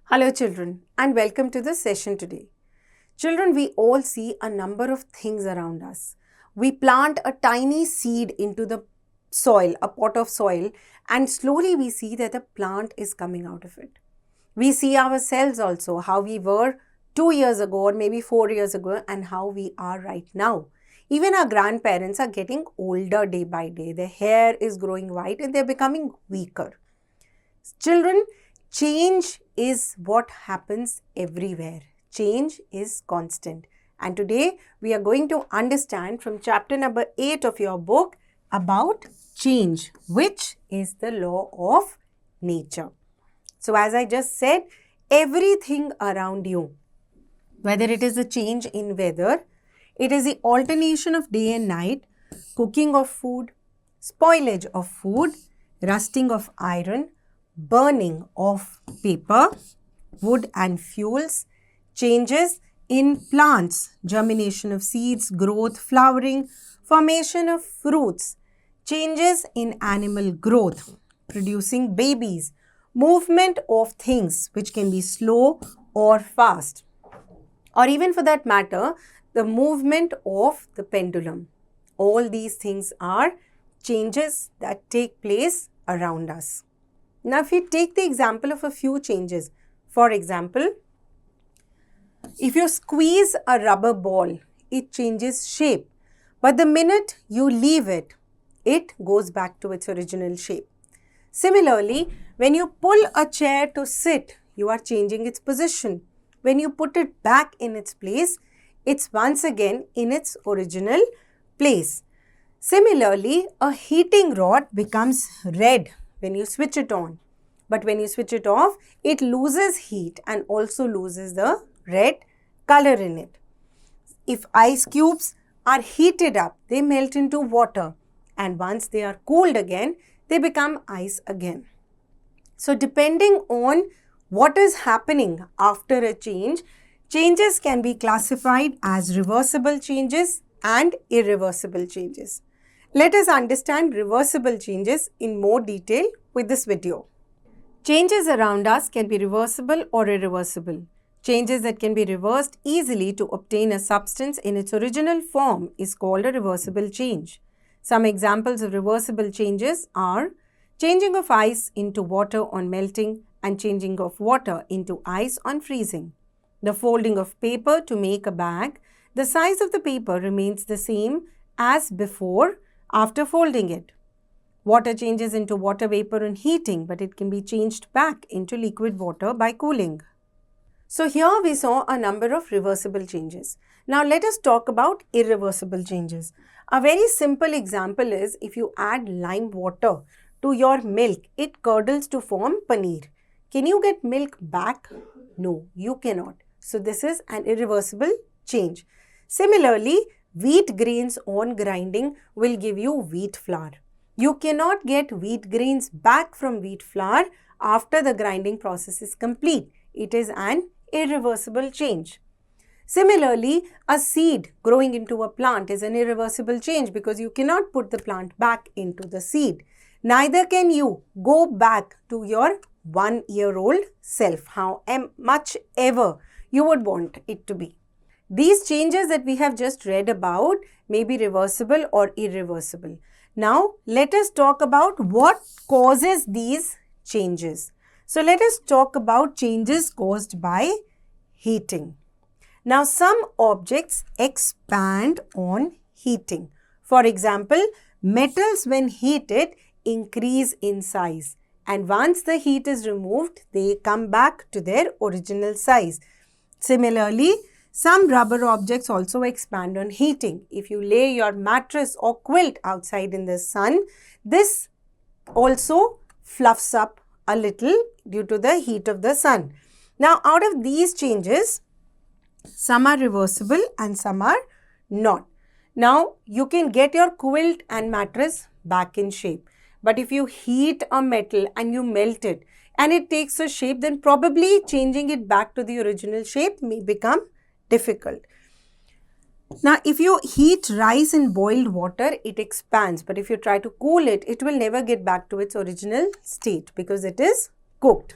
Hello children and welcome to the session today. Children, we all see a number of things around us. We plant a tiny seed into the soil, a pot of soil, and slowly we see that a plant is coming out of it. We see ourselves also, how we were 2 years ago or maybe 4 years ago and how we are right now. Even our grandparents are getting older day by day. Their hair is growing white and they're becoming weaker. Children, change is what happens everywhere. Change is constant. And today we are going to understand from chapter number 8 of your book about change, which is the law of nature. So as I just said, everything around you, whether it is a change in weather, it is the alternation of day and night, cooking of food, spoilage of food, rusting of iron, burning of paper, wood and fuels, changes in plants, germination of seeds, growth, flowering, formation of fruits, changes in animal growth, producing babies, movement of things which can be slow or fast, or even for that matter, the movement of the pendulum. All these things are changes that take place around us. Now, if we take the example of a few changes, for example, if you squeeze a rubber ball, it changes shape. But the minute you leave it, it goes back to its original shape. Similarly, when you pull a chair to sit, you are changing its position. When you put it back in its place, it's once again in its original place. Similarly, a heating rod becomes red when you switch it on. But when you switch it off, it loses heat and also loses the red color in it. If ice cubes are heated up, they melt into water. And once they are cooled again, they become ice again. So depending on what is happening after a change, changes can be classified as reversible changes and irreversible changes. Let us understand reversible changes in more detail with this video. Changes around us can be reversible or irreversible. Changes that can be reversed easily to obtain a substance in its original form is called a reversible change. Some examples of reversible changes are changing of ice into water on melting and changing of water into ice on freezing. The folding of paper to make a bag, the size of the paper remains the same as before after folding it. Water changes into water vapor on heating, but it can be changed back into liquid water by cooling. So here we saw a number of reversible changes. Now let us talk about irreversible changes. A very simple example is if you add lime water to your milk, it curdles to form paneer. Can you get milk back? No, you cannot. So this is an irreversible change. Similarly, wheat grains on grinding will give you wheat flour. You cannot get wheat grains back from wheat flour after the grinding process is complete. It is an irreversible change. Similarly, a seed growing into a plant is an irreversible change because you cannot put the plant back into the seed. Neither can you go back to your 1-year-old self, how much ever you would want it to be. These changes that we have just read about may be reversible or irreversible. Now, let us talk about what causes these changes. So, let us talk about changes caused by heating. Now, some objects expand on heating. For example, metals when heated increase in size. And once the heat is removed, they come back to their original size. Similarly, some rubber objects also expand on heating. If you lay your mattress or quilt outside in the sun, this also fluffs up a little due to the heat of the sun. Now, out of these changes, some are reversible and some are not. Now, you can get your quilt and mattress back in shape. But if you heat a metal and you melt it and it takes a shape, then probably changing it back to the original shape may become difficult. Now, if you heat rice in boiled water, it expands. But if you try to cool it, it will never get back to its original state because it is cooked.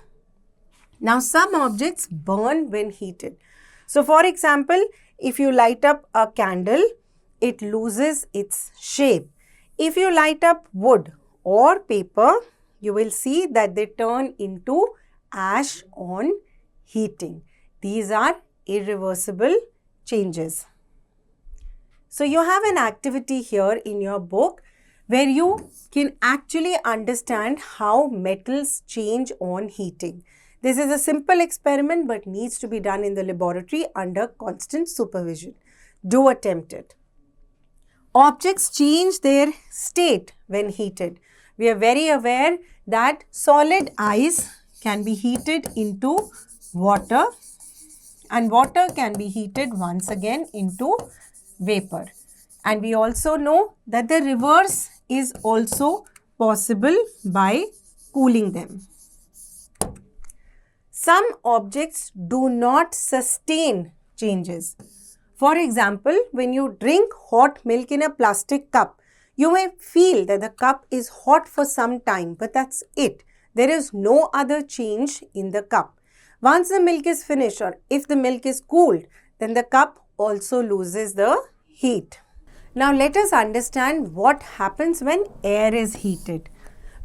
Now, some objects burn when heated. So, for example, if you light up a candle, it loses its shape. If you light up wood or paper, you will see that they turn into ash on heating. These are irreversible changes. So, you have an activity here in your book where you can actually understand how metals change on heating. This is a simple experiment but needs to be done in the laboratory under constant supervision. Do attempt it. Objects change their state when heated. We are very aware that solid ice can be heated into water and water can be heated once again into vapor. And we also know that the reverse is also possible by cooling them. Some objects do not sustain changes. For example, when you drink hot milk in a plastic cup, you may feel that the cup is hot for some time, but that's it. There is no other change in the cup. Once the milk is finished or if the milk is cooled, then the cup also loses the heat. Now let us understand what happens when air is heated.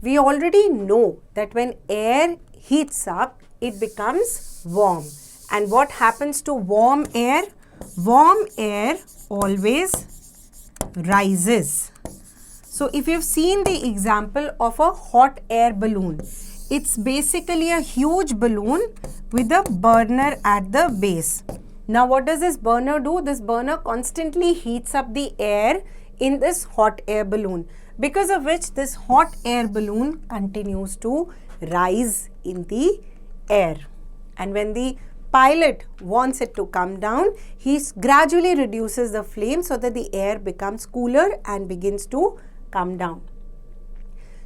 We already know that when air heats up, it becomes warm. And what happens to warm air? Warm air always rises. So if you've seen the example of a hot air balloon, it's basically a huge balloon with a burner at the base. Now what does this burner do? This burner constantly heats up the air in this hot air balloon, because of which this hot air balloon continues to rise in the air. And when the pilot wants it to come down, he gradually reduces the flame so that the air becomes cooler and begins to come down.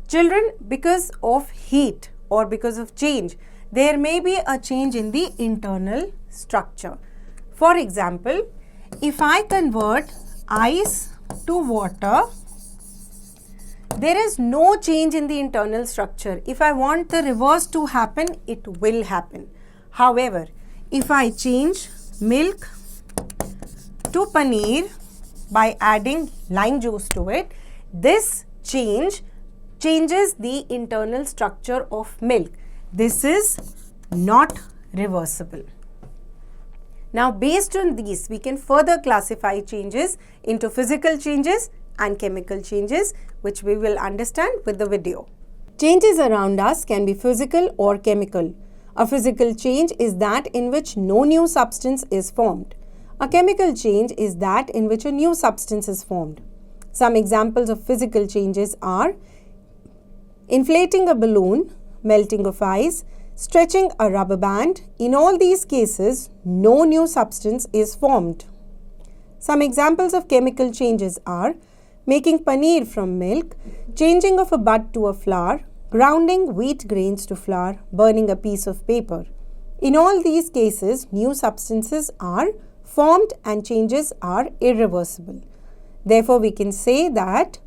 Children, because of heat or because of change, there may be a change in the internal structure. For example, if I convert ice to water, there is no change in the internal structure. If I want the reverse to happen, it will happen. However, if I change milk to paneer by adding lime juice to it, this changes the internal structure of milk. This is not reversible. Now, based on these, we can further classify changes into physical changes and chemical changes, which we will understand with the video. Changes around us can be physical or chemical. A physical change is that in which no new substance is formed. A chemical change is that in which a new substance is formed. Some examples of physical changes are inflating a balloon, melting of ice, stretching a rubber band. In all these cases, no new substance is formed. Some examples of chemical changes are making paneer from milk, changing of a bud to a flower, grounding wheat grains to flour, burning a piece of paper. In all these cases, new substances are formed and changes are irreversible. Therefore, we can say that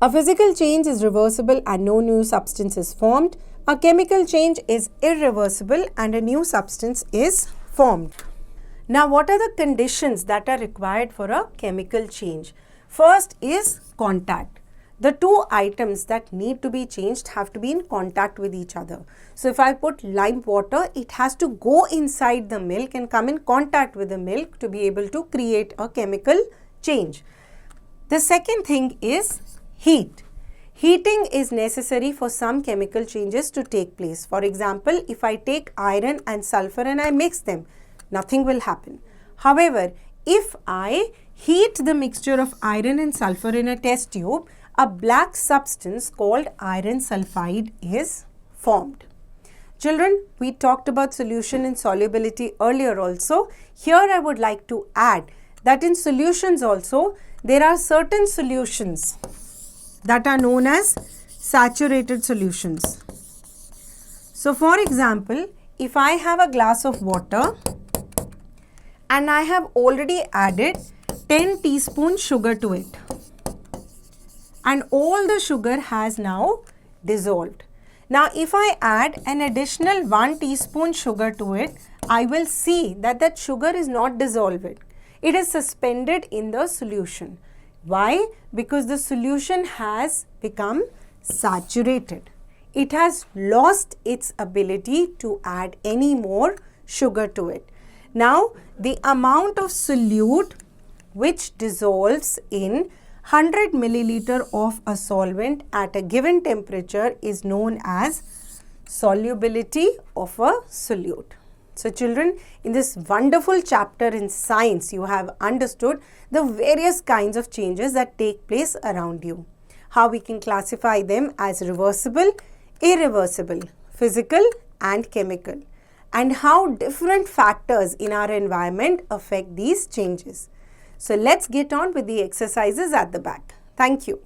a physical change is reversible and no new substance is formed. A chemical change is irreversible and a new substance is formed. Now, what are the conditions that are required for a chemical change? First is contact. The two items that need to be changed have to be in contact with each other. So, if I put lime water, it has to go inside the milk and come in contact with the milk to be able to create a chemical change. The second thing is heat. Heating is necessary for some chemical changes to take place. For example, if I take iron and sulfur and I mix them, nothing will happen. However, if I heat the mixture of iron and sulfur in a test tube, a black substance called iron sulfide is formed. Children, we talked about solution and solubility earlier also. Here I would like to add that in solutions also, there are certain solutions that are known as saturated solutions. So, for example, if I have a glass of water and I have already added 10 teaspoons sugar to it and all the sugar has now dissolved. Now if I add an additional 1 teaspoon sugar to it, I will see that that sugar is not dissolved. It is suspended in the solution. Why? Because the solution has become saturated. It has lost its ability to add any more sugar to it. Now the amount of solute which dissolves in 100 milliliter of a solvent at a given temperature is known as solubility of a solute. So children, in this wonderful chapter in science, you have understood the various kinds of changes that take place around you. How we can classify them as reversible, irreversible, physical and chemical, and how different factors in our environment affect these changes. So let's get on with the exercises at the back. Thank you.